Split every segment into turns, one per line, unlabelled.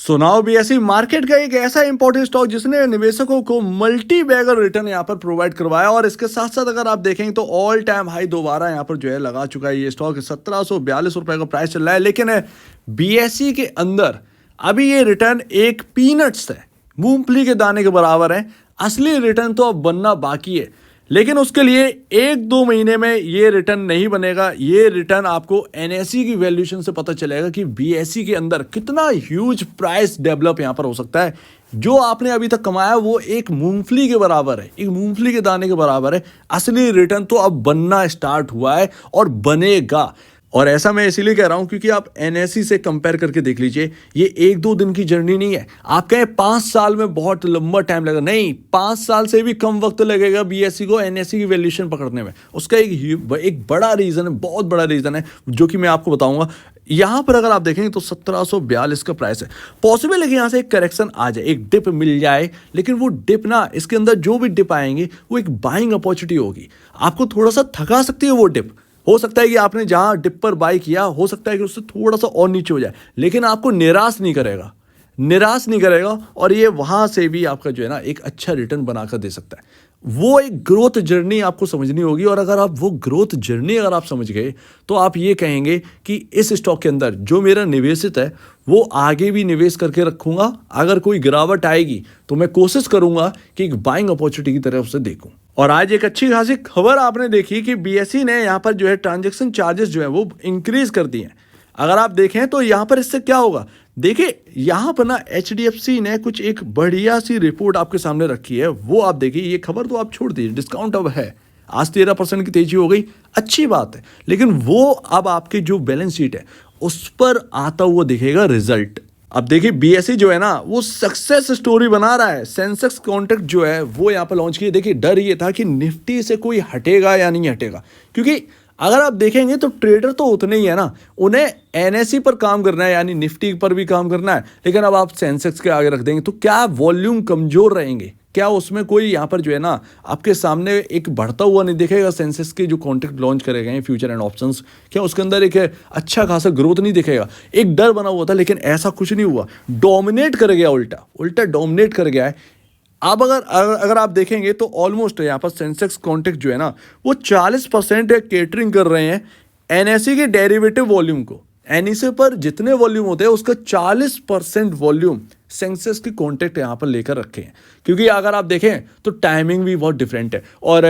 So now BSE market का एक ऐसा इंपॉर्टेंट स्टॉक जिसने निवेशकों को मल्टी बैगर रिटर्न यहाँ पर प्रोवाइड करवाया और इसके साथ साथ अगर आप देखेंगे तो ऑल टाइम हाई दोबारा यहाँ पर जो है लगा चुका है। ये स्टॉक 1742 रुपए का प्राइस चल रहा है, लेकिन बीएसई के अंदर अभी ये रिटर्न एक पीनट्स है, मूंगफली के दाने के बराबर है। असली रिटर्न तो अब बनना बाकी है, लेकिन उसके लिए 1-2 महीने में ये रिटर्न नहीं बनेगा। ये रिटर्न आपको एनएसई की वैल्यूएशन से पता चलेगा कि बीएसई के अंदर कितना ह्यूज प्राइस डेवलप यहाँ पर हो सकता है। जो आपने अभी तक कमाया वो एक मूंगफली के बराबर है, एक मूंगफली के दाने के बराबर है। असली रिटर्न तो अब बनना स्टार्ट हुआ है और बनेगा। और ऐसा मैं इसीलिए कह रहा हूं क्योंकि आप एनएसई से कंपेयर करके देख लीजिए। ये 1-2 दिन की जर्नी नहीं है। आप कहें 5 साल में बहुत लंबा टाइम लगेगा, नहीं, 5 साल से भी कम वक्त लगेगा बीएसई को एनएसई की वैल्यूएशन पकड़ने में। उसका एक बड़ा रीज़न है, बहुत बड़ा रीज़न है, जो कि मैं आपको बताऊंगा। यहाँ पर अगर आप देखेंगे तो 1742 का प्राइस है। पॉसिबल है कि यहाँ से एक करेक्शन आ जाए, एक डिप मिल जाए, लेकिन वो डिप ना, इसके अंदर जो भी डिप आएंगे वो एक बाइंग अपॉर्चुनिटी होगी। आपको थोड़ा सा थका सकती है वो डिप। हो सकता है कि आपने जहां डिप पर बाई किया, हो सकता है कि उससे थोड़ा सा और नीचे हो जाए, लेकिन आपको निराश नहीं करेगा, निराश नहीं करेगा। और ये वहां से भी आपका जो है ना एक अच्छा रिटर्न बनाकर दे सकता है। वो एक ग्रोथ जर्नी आपको समझनी होगी। और अगर आप वो ग्रोथ जर्नी अगर आप समझ गए तो आप ये कहेंगे कि इस स्टॉक के अंदर जो मेरा निवेशित है वो आगे भी निवेश करके रखूंगा। अगर कोई गिरावट आएगी तो मैं कोशिश करूंगा कि एक बाइंग अपॉर्चुनिटी की तरफ से देखूं। और आज एक अच्छी खासी खबर आपने देखी कि बीएसई ने यहाँ पर जो है ट्रांजैक्शन चार्जेस जो है वो इंक्रीज कर दिए हैं। अगर आप देखें तो यहाँ पर इससे क्या होगा, देखिए यहाँ पर ना एचडीएफसी ने कुछ एक बढ़िया सी रिपोर्ट आपके सामने रखी है। वो आप देखिए, ये खबर तो आप छोड़ दीजिए, डिस्काउंट अब है, आज 13% की तेजी हो गई, अच्छी बात है, लेकिन वो अब आपकी जो बैलेंस शीट है उस पर आता हुआ दिखेगा रिजल्ट। अब देखिए बीएसई जो है ना वो सक्सेस स्टोरी बना रहा है। सेंसेक्स कॉन्ट्रैक्ट जो है वो यहाँ पर लॉन्च किए। देखिए डर ये था कि निफ्टी से कोई हटेगा या नहीं हटेगा, क्योंकि अगर आप देखेंगे तो ट्रेडर तो उतने ही है ना, उन्हें एनएसई पर काम करना है, यानी निफ्टी पर भी काम करना है। लेकिन अब आप सेंसेक्स के आगे रख देंगे तो क्या वॉल्यूम कमजोर रहेंगे, क्या उसमें कोई यहाँ पर जो है ना आपके सामने एक बढ़ता हुआ नहीं दिखेगा। सेंसेक्स के जो कॉन्ट्रैक्ट लॉन्च करे गए हैं फ्यूचर एंड ऑप्शंस, क्या उसके अंदर एक अच्छा खासा ग्रोथ नहीं दिखेगा। एक डर बना हुआ था, लेकिन ऐसा कुछ नहीं हुआ, डोमिनेट कर गया, उल्टा डोमिनेट कर गया है। अब अगर आप देखेंगे तो ऑलमोस्ट यहाँ पर सेंसेक्स कॉन्ट्रैक्ट जो है ना वो 40% केटरिंग कर रहे हैं एनएसई के डेरिवेटिव वॉल्यूम को। एनएसई पर जितने वॉल्यूम होते हैं उसका 40% वॉल्यूम सेंसेक्स की कॉन्ट्रैक्ट यहाँ पर लेकर रखे हैं। क्योंकि अगर आप देखें तो टाइमिंग भी बहुत डिफरेंट है। और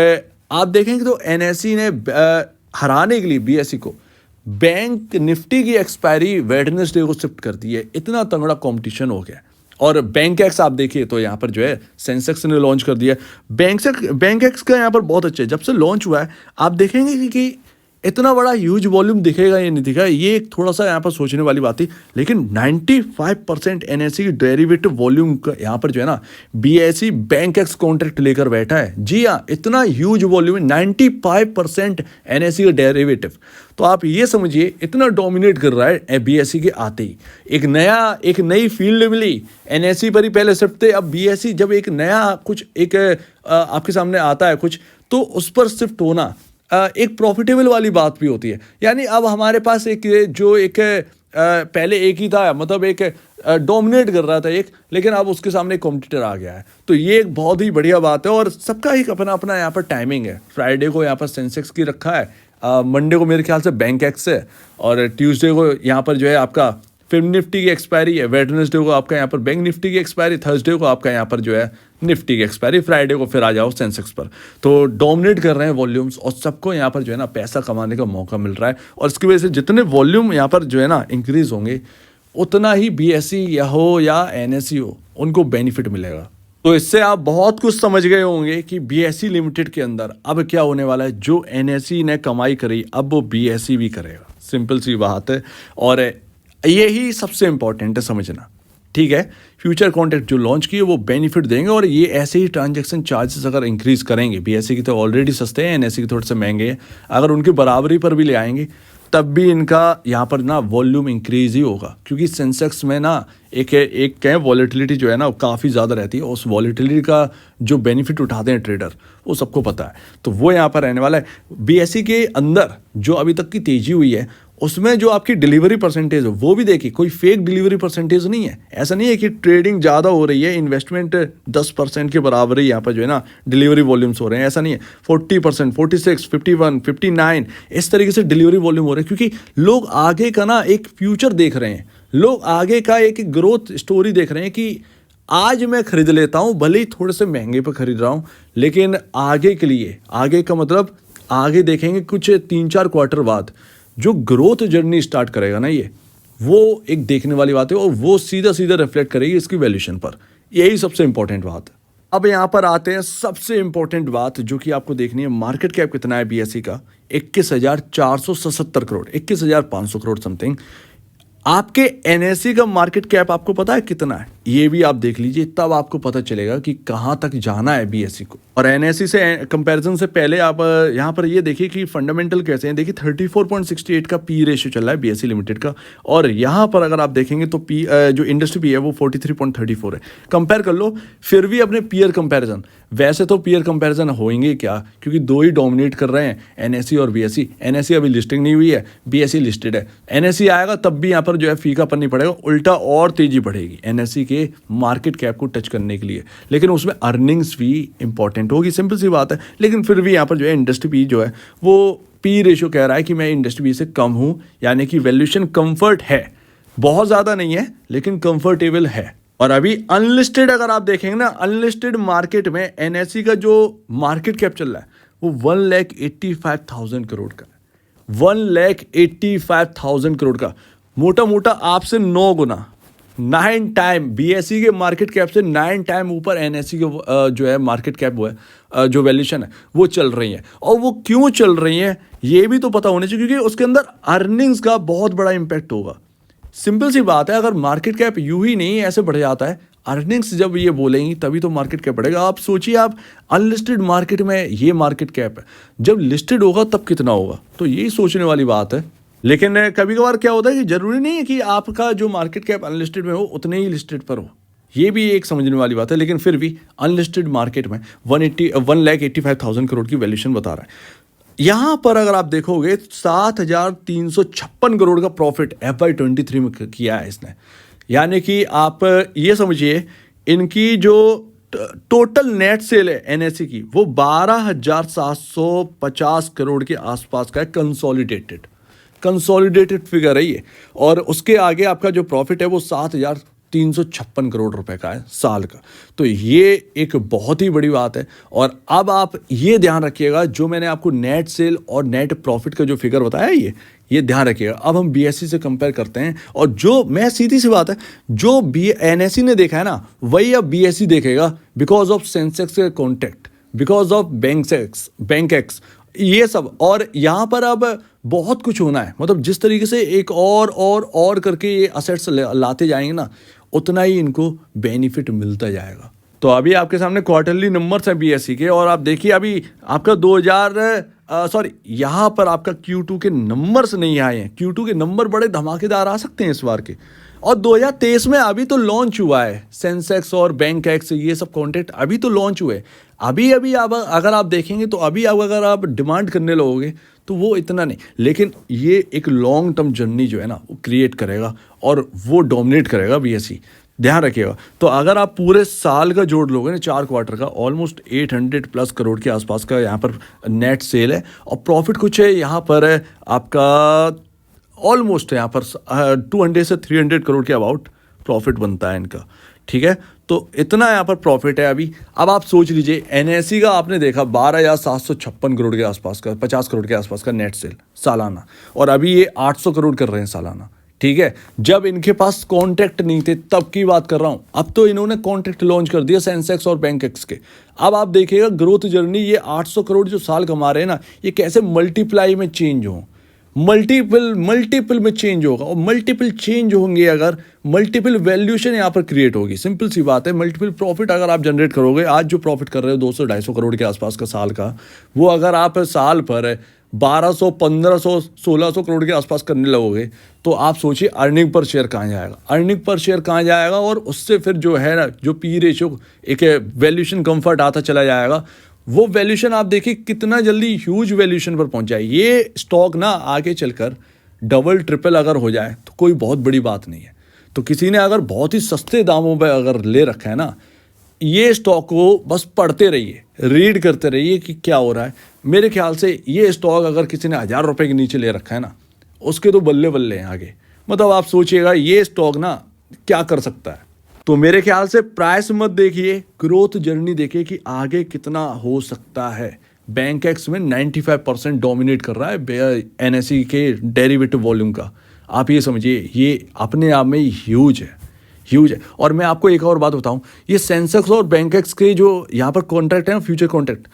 आप देखेंगे तो एनएसई ने हराने के लिए बीएसई को बैंक निफ्टी की एक्सपायरी वेडनेसडे को शिफ्ट कर दी है। इतना तगड़ा कॉम्पिटिशन हो गया। और बैंक एक्स आप देखिए तो यहाँ पर जो है सेंसेक्स ने लॉन्च कर दिया। बैंक एक्स का यहाँ पर बहुत अच्छा है, जब से लॉन्च हुआ है आप देखेंगे कि इतना बड़ा ह्यूज वॉल्यूम दिखेगा या नहीं दिखेगा, ये एक थोड़ा सा यहाँ पर सोचने वाली बात थी। लेकिन 95% एनएसई की डेरिवेटिव वॉल्यूम का यहाँ पर जो है ना बीएसई बैंक एक्स कॉन्ट्रैक्ट लेकर बैठा है। जी हाँ, इतना ह्यूज वॉल्यूम है, 95% एनएसई का डेरिवेटिव। तो आप ये समझिए इतना डोमिनेट कर रहा है बीएसई के आते ही। एक नई फील्ड मिली, एनएसई पर ही पहले शिफ्ट थे, अब बीएसई जब एक नया कुछ एक आपके सामने आता है कुछ, तो उस पर शिफ्ट होना एक प्रॉफिटेबल वाली बात भी होती है। यानी अब हमारे पास पहले एक ही था, मतलब एक डोमिनेट कर रहा था एक, लेकिन अब उसके सामने एक कॉम्पिटिटर आ गया है। तो ये एक बहुत ही बढ़िया बात है। और सबका एक अपना अपना यहाँ पर टाइमिंग है। फ्राइडे को यहाँ पर सेंसेक्स की रखा है, मंडे को मेरे ख्याल से बैंक एक्स है, और ट्यूसडे को यहाँ पर जो है आपका फिर निफ्टी की एक्सपायरी है, वेडनेसडे को आपका यहाँ पर बैंक निफ्टी की एक्सपायरी, थर्सडे को आपका यहाँ पर जो है निफ्टी की एक्सपायरी, फ्राइडे को फिर आ जाओ सेंसेक्स पर। तो डोमिनेट कर रहे हैं वॉल्यूम्स और सबको यहाँ पर जो है ना पैसा कमाने का मौका मिल रहा है। और इसकी वजह से जितने वॉल्यूम यहाँ पर जो है ना इंक्रीज होंगे उतना ही बीएसई या एनएसई हो उनको बेनिफिट मिलेगा। तो इससे आप बहुत कुछ समझ गए होंगे कि बीएसई लिमिटेड के अंदर अब क्या होने वाला है। जो एनएसई ने कमाई करी अब वो बीएसई भी करेगा, सिंपल सी बात है। और यही सबसे इंपॉर्टेंट है समझना, ठीक है। फ्यूचर कॉन्ट्रैक्ट जो लॉन्च किए वो बेनिफिट देंगे, और ये ऐसे ही ट्रांजैक्शन चार्जेस अगर इंक्रीज करेंगे, बीएसई की तो ऑलरेडी सस्ते हैं, एनएसई के थोड़े से महंगे हैं, अगर उनकी बराबरी पर भी ले आएंगे तब भी इनका यहाँ पर ना वॉल्यूम इंक्रीज ही होगा। क्योंकि सेंसेक्स में ना एक वॉलेटिलिटी जो है ना काफ़ी ज़्यादा रहती है। उस वॉलेटिलिटी का जो बेनिफिट उठाते हैं ट्रेडर वो सबको पता है। तो वो यहाँ पर रहने वाला है। बीएसई के अंदर जो अभी तक की तेज़ी हुई है उसमें जो आपकी डिलीवरी परसेंटेज है वो भी देखिए, कोई फेक डिलीवरी परसेंटेज नहीं है। ऐसा नहीं है कि ट्रेडिंग ज़्यादा हो रही है, इन्वेस्टमेंट 10% के बराबर ही यहाँ पर जो है ना डिलीवरी वॉल्यूम्स हो रहे हैं, ऐसा नहीं है। 40%, 46, 51, 59 इस तरीके से डिलीवरी वॉल्यूम हो रहे हैं, क्योंकि लोग आगे का ना एक फ्यूचर देख रहे हैं, लोग आगे का एक ग्रोथ स्टोरी देख रहे हैं कि आज मैं खरीद लेता हूँ, भले ही थोड़े से महंगे पर खरीद रहा हूँ, लेकिन आगे के लिए, आगे का मतलब आगे देखेंगे कुछ 3-4 क्वार्टर बाद जो ग्रोथ जर्नी स्टार्ट करेगा ना, ये वो एक देखने वाली बात है और वो सीधा सीधा रिफ्लेक्ट करेगी इसकी वैल्यूएशन पर। यही सबसे इंपॉर्टेंट बात है। अब यहाँ पर आते हैं सबसे इंपॉर्टेंट बात जो कि आपको देखनी है, मार्केट कैप कितना है बीएसई का? 21,477 करोड़, 21,500 करोड़ समथिंग। आपके एनएसई का मार्केट कैप आपको पता है कितना है? ये भी आप देख लीजिए, तब आपको पता चलेगा कि कहाँ तक जाना है बीएसई को। और एनएसई से कंपैरिजन से पहले आप यहाँ पर ये देखिए कि फंडामेंटल कैसे हैं। देखिए 34.68 का पी रेशियो चल रहा है बीएसई लिमिटेड का, और यहाँ पर अगर आप देखेंगे तो पी जो इंडस्ट्री पी है वो 43.34 है। कंपेयर कर लो फिर भी अपने पीयर कंपैरिजन। वैसे तो पीयर कंपैरिजन होंगे क्या, क्योंकि दो ही डोमिनेट कर रहे हैं, एनएसई और बीएसई। एनएसई अभी लिस्टिंग नहीं हुई है, बीएसई लिस्टेड है। एनएसई आएगा तब भी यहाँ पर जो है फीका पर नहीं पड़ेगा, उल्टा और तेजी बढ़ेगी एनएसई के मार्केट कैप को टच करने के लिए। लेकिन उसमें अर्निंग्स भी इंपॉर्टेंट होगी, सिंपल सी बात है। लेकिन फिर भी यहाँ पर जो है इंडस्ट्री पी जो है वो पी रेशियो कह रहा है कि मैं इंडस्ट्री पी से कम हूँ, यानी कि वैल्यूएशन कंफर्ट है, बहुत ज़्यादा नहीं है लेकिन कंफर्टेबल है। और अभी अनलिस्टेड अगर आप देखेंगे ना, अनलिस्टेड मार्केट में एनएसई का जो मार्केट कैप चल रहा है वो 1,85,000 करोड़ का है। 1,85,000 करोड़ का, मोटा मोटा आपसे 9 गुना, 9 टाइम बीएसई के मार्केट कैप से 9 टाइम ऊपर एनएसई के जो है मार्केट कैप वो है, जो वैल्यूएशन है वो चल रही है। और वो क्यों चल रही है ये भी तो पता होना चाहिए, क्योंकि उसके अंदर अर्निंग्स का बहुत बड़ा इंपैक्ट होगा। सिंपल सी बात है, अगर मार्केट कैप यूं ही नहीं ऐसे बढ़ जाता है, अर्निंग्स जब ये बोलेंगी तभी तो मार्केट कैप बढ़ेगा। आप सोचिए, आप अनलिस्टेड मार्केट में ये मार्केट कैप है, जब लिस्टेड होगा तब कितना होगा, तो यही सोचने वाली बात है। लेकिन कभी कभार क्या होता है कि जरूरी नहीं है कि आपका जो मार्केट कैप अनलिस्टेड में हो उतने ही लिस्टेड पर हो, ये भी एक समझने वाली बात है। लेकिन फिर भी अनलिस्टेड मार्केट में 1,85,000 करोड़ की वैल्यूएशन बता रहा है। यहाँ पर अगर आप देखोगे 7,356 करोड़ का प्रॉफिट FY23 में किया है इसने, यानी कि आप ये समझिए इनकी जो टोटल नेट सेल है एनएसई की वो 12,750 करोड़ के आसपास का है। कंसोलिडेटेड फिगर है ये। और उसके आगे आपका जो प्रॉफिट है वो 7,356 करोड़ रुपए का है साल का। तो ये एक बहुत ही बड़ी बात है। और अब आप ये ध्यान रखिएगा, जो मैंने आपको नेट सेल और नेट प्रॉफिट का जो फिगर बताया ये ध्यान रखिएगा। अब हम बीएसई से कंपेयर करते हैं, और जो मैं सीधी सी बात है, जो एनएसई ने देखा है ना वही अब बीएसई देखेगा, बिकॉज ऑफ सेंसेक्स के contact, because of bank x ये सब। और यहाँ पर अब बहुत कुछ होना है, मतलब जिस तरीके से एक और करके ये असेट्स लाते जाएंगे ना, उतना ही इनको बेनिफिट मिलता जाएगा। तो अभी आपके सामने क्वार्टरली नंबर्स हैं बीएसई के, और आप देखिए अभी आपका यहाँ पर आपका Q2 के नंबर्स नहीं आए हैं। Q2 के नंबर बड़े धमाकेदार आ सकते हैं इस बार के। और 2023 में अभी तो लॉन्च हुआ है सेंसेक्स और बैंक एक्स, ये सब कॉन्टेक्ट अभी तो लॉन्च हुए। अभी आप अगर आप देखेंगे तो अगर आप डिमांड करने लगोगे तो वो इतना नहीं, लेकिन ये एक लॉन्ग टर्म जर्नी जो है ना वो क्रिएट करेगा और वो डोमिनेट करेगा बीएसई, ध्यान रखिएगा। तो अगर आप पूरे साल का जोड़ लोगे ना, 4 क्वार्टर का, ऑलमोस्ट 800+ करोड़ के आसपास का यहाँ पर नेट सेल है। और प्रॉफिट कुछ है यहाँ पर है आपका ऑलमोस्ट यहाँ पर 200 से 300 करोड़ के अबाउट प्रॉफिट बनता है इनका, ठीक है। तो इतना यहाँ पर प्रॉफिट है अभी। अब आप सोच लीजिए, एनएसई का आपने देखा 12,756 करोड़ के आसपास का, 50 करोड़ के आसपास का नेट सेल सालाना, और अभी ये 800 करोड़ कर रहे हैं सालाना, ठीक है। जब इनके पास कॉन्ट्रैक्ट नहीं थे तब की बात कर रहा हूँ, अब तो इन्होंने कॉन्ट्रैक्ट लॉन्च कर दिया सेंसेक्स और बैंक एक्स के। अब आप देखिएगा ग्रोथ जर्नी, ये 800 करोड़ जो साल कमा रहे हैं ना, ये कैसे मल्टीप्लाई में चेंज हो, मल्टीपल में चेंज होगा। और मल्टीपल चेंज होंगे अगर, मल्टीपल वैल्यूएशन यहाँ पर क्रिएट होगी। सिंपल सी बात है, मल्टीपल प्रॉफिट अगर आप जनरेट करोगे, आज जो प्रॉफिट कर रहे हो 200-250 करोड़ के आसपास का साल का, वो अगर आप साल पर 1200, 1500, 1600 करोड़ के आसपास करने लगोगे, तो आप सोचिए अर्निंग पर शेयर कहाँ जाएगा। और उससे फिर जो है ना, जो पी रेशियो एक वैल्यूएशन कंफर्ट आता चला जाएगा, वो वैल्यूएशन आप देखिए कितना जल्दी ह्यूज वैल्यूएशन पर पहुंच जाए। ये स्टॉक ना आगे चलकर डबल ट्रिपल अगर हो जाए तो कोई बहुत बड़ी बात नहीं है। तो किसी ने अगर बहुत ही सस्ते दामों पे अगर ले रखा है ना, ये स्टॉक को बस पढ़ते रहिए, रीड करते रहिए कि क्या हो रहा है। मेरे ख्याल से ये स्टॉक अगर किसी ने 1,000 रुपये के नीचे ले रखा है ना, उसके तो बल्ले बल्ले हैं आगे। मतलब आप सोचिएगा ये स्टॉक ना क्या कर सकता है। तो मेरे ख्याल से प्राइस मत देखिए, ग्रोथ जर्नी देखिए कि आगे कितना हो सकता है। बैंक एक्स में 95% डोमिनेट कर रहा है एनएसई के डेरिवेटिव वॉल्यूम का। आप ये समझिए, ये अपने आप में ह्यूज है, ह्यूज है। और मैं आपको एक और बात बताऊं, ये सेंसेक्स और बैंक एक्स के जो यहाँ पर कॉन्ट्रैक्ट हैं, फ्यूचर कॉन्ट्रैक्ट,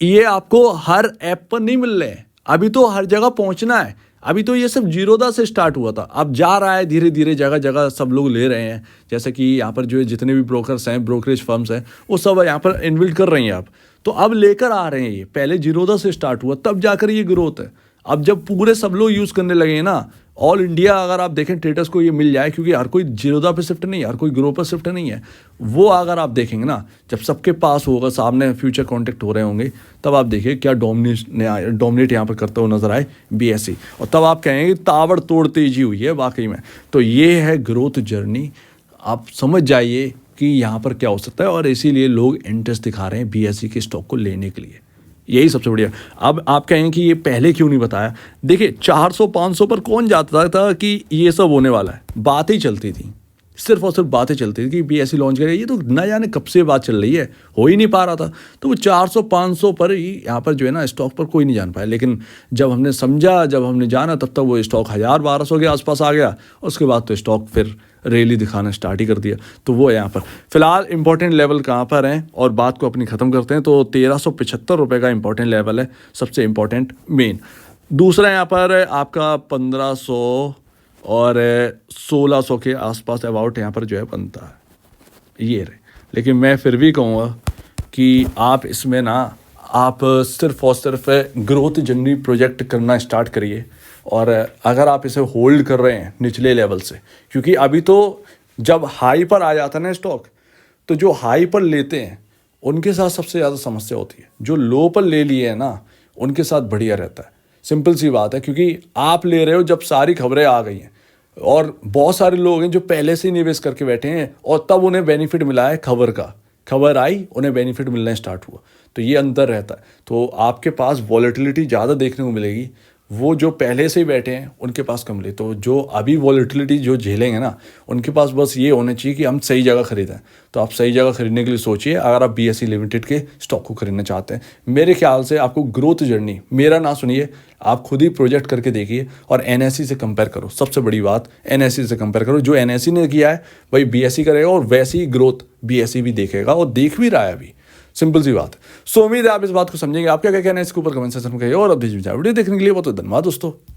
ये आपको हर ऐप पर नहीं मिल रहे हैं। अभी तो हर जगह पहुंचना है। अभी तो ये सब जीरोदा से स्टार्ट हुआ था, अब जा रहा है धीरे धीरे, जगह जगह सब लोग ले रहे हैं। जैसे कि यहाँ पर जो जितने भी ब्रोकर्स हैं, ब्रोकरेज फर्म्स हैं, वो सब यहाँ पर इन्वेस्ट कर रही हैं अब। तो अब लेकर आ रहे हैं ये, पहले जीरोदा से स्टार्ट हुआ तब जाकर ये ग्रोथ है। अब जब पूरे सब लोग यूज़ करने लगे हैं ना, ऑल इंडिया अगर आप देखें ट्रेडर्स को ये मिल जाए, क्योंकि हर कोई जीरोदा पे शिफ्ट नहीं है, हर कोई ग्रो पर शिफ्ट नहीं है। वो अगर आप देखेंगे ना, जब सबके पास होगा, सामने फ्यूचर कॉन्ट्रैक्ट हो रहे होंगे, तब आप देखिए क्या डोमिनेट यहाँ पर करते हुए नजर आए बीएसई, और तब आप कहेंगे ताबड़तोड़ तेजी हुई है वाकई में। तो ये है ग्रोथ जर्नी, आप समझ जाइए कि यहाँ पर क्या हो सकता है। और इसीलिए लोग इंटरेस्ट दिखा रहे हैं बीएसई के स्टॉक को लेने के लिए, यही सबसे बढ़िया। अब आप कहेंगे कि ये पहले क्यों नहीं बताया। देखिए 400-500 पर कौन जाता था कि ये सब होने वाला है, बातें चलती थी, सिर्फ और सिर्फ बातें चलती थी कि बीएसई लॉन्च करेगा। ये तो न जाने कब से बात चल रही है, हो ही नहीं पा रहा था। तो वो 400-500 पर ही यहाँ पर जो है ना, स्टॉक पर कोई नहीं जान पाया। लेकिन जब हमने समझा, जब हमने जाना, तब तक वो स्टॉक 1,000-1,200 के आसपास आ गया। उसके बाद तो स्टॉक फिर रैली दिखाना स्टार्ट ही कर दिया। तो वो यहाँ पर फिलहाल इंपॉर्टेंट लेवल कहाँ पर हैं, और बात को अपनी ख़त्म करते हैं। तो 1,375 रुपये का इंपॉर्टेंट लेवल है, सबसे इंपॉर्टेंट मेन। दूसरा यहाँ पर आपका 1,500 और 1,600 के आसपास अबाउट यहाँ पर जो है बनता है ये रहे। लेकिन मैं फिर भी कहूँगा कि आप इसमें ना, आप सिर्फ और सिर्फ ग्रोथ जर्नी प्रोजेक्ट करना स्टार्ट करिए। और अगर आप इसे होल्ड कर रहे हैं निचले लेवल से, क्योंकि अभी तो जब हाई पर आ जाता है ना स्टॉक, तो जो हाई पर लेते हैं उनके साथ सबसे ज़्यादा समस्या होती है। जो लो पर ले लिए हैं ना, उनके साथ बढ़िया रहता है। सिंपल सी बात है, क्योंकि आप ले रहे हो जब सारी खबरें आ गई हैं, और बहुत सारे लोग हैं जो पहले से ही निवेश करके बैठे हैं, और तब उन्हें बेनिफिट मिला है खबर का। खबर आई, उन्हें बेनिफिट मिलना स्टार्ट हुआ। तो ये अंतर रहता है। तो आपके पास वॉलेटिलिटी ज़्यादा देखने को मिलेगी, वो जो पहले से ही बैठे हैं उनके पास कम ले। तो जो अभी वॉलेटिलिटी जो झेलेंगे ना, उनके पास बस ये होना चाहिए कि हम सही जगह खरीदें। तो आप सही जगह खरीदने के लिए सोचिए, अगर आप बीएसई लिमिटेड के स्टॉक को खरीदना चाहते हैं। मेरे ख्याल से आपको ग्रोथ जर्नी, मेरा ना सुनिए, आप खुद ही प्रोजेक्ट करके देखिए और एनएसई से कंपेयर करो। सबसे बड़ी बात, एनएसई से कंपेयर करो। जो एनएसई ने किया है वही बीएसई करेगा, और वैसी ही ग्रोथ बीएसई भी देखेगा, और देख भी रहा है अभी। सिंपल सी बात। सो उम्मीद है आप इस बात को समझेंगे। आप क्या कहना है इसके ऊपर कमेंट सेक्शन में कहिए। और अब वीडियो देखने के लिए बहुत धन्यवाद दोस्तों।